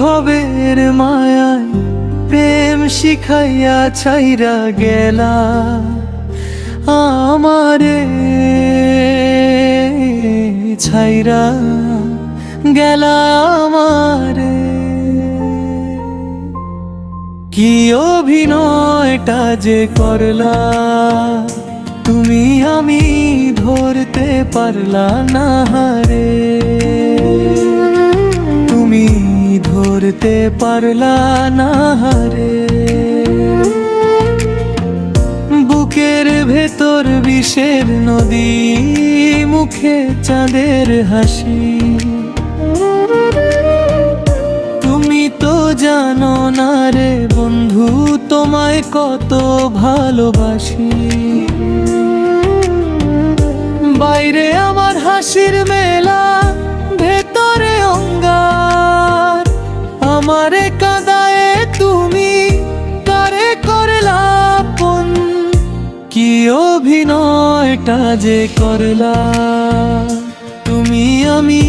ভবের মায়ায় প্রেম শিখাইয়া ছাইরা গেলা আমারে, ছাইরা গেলা আমারে। কি অভিনয়টা যে করলা তুমি, আমি ধরতে পারলা না রে, তুমি ধরতে পারলা না রে। বুকের ভেতর বিষের নদী, মুখে চাঁদের হাসি, তুমি তো জানো না রে বন্ধু তোমায় কত ভালোবাসি। বাইরে আমার হাসির মেলা, ভেতরে অঙ্গার, আমারে কাঁদায়ে তুমি কারে করলা আপন। কি অভিনয়টা যে করলা তুমি, আমি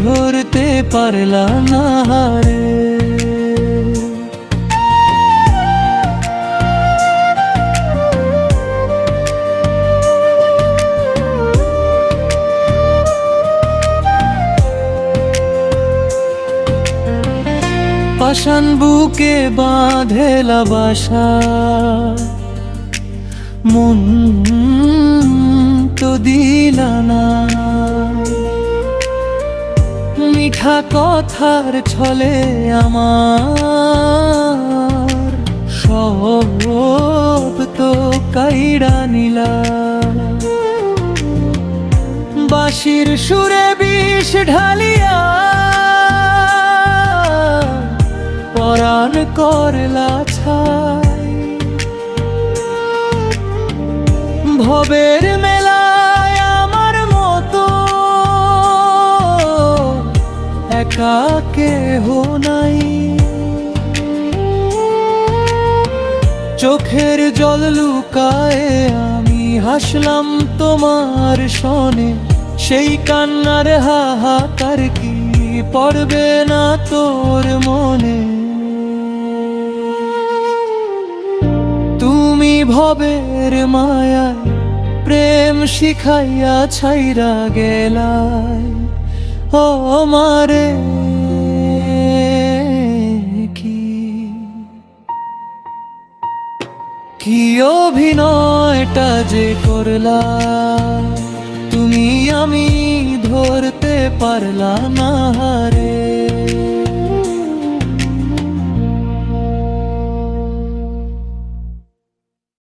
ধরতে পারলা না রে। পাষাণ বুকে বাঁধেলা বাসা, মন তো দিলা না। মিঠা কথার ছলে আমার সব তো কাইড়া নিলা। বাঁশির সুরে বিষ ঢালিয়া পরাণ করলা ছাই। ভবের মেলায় আমার মতো একা কেহ নাই। চোখের জল লুকায়ে আমি হাসলাম তোমার শনে, সেই কান্নার হাহাকার কি পড়বে না তোর মনে। তুমি ভবের মায়ায় প্রেম শিখাইয়া ছাইরা গেলাই ও মারে। কি অভিনয়টা যে করলা তুমি, আমি ধরতে পারলা না রে।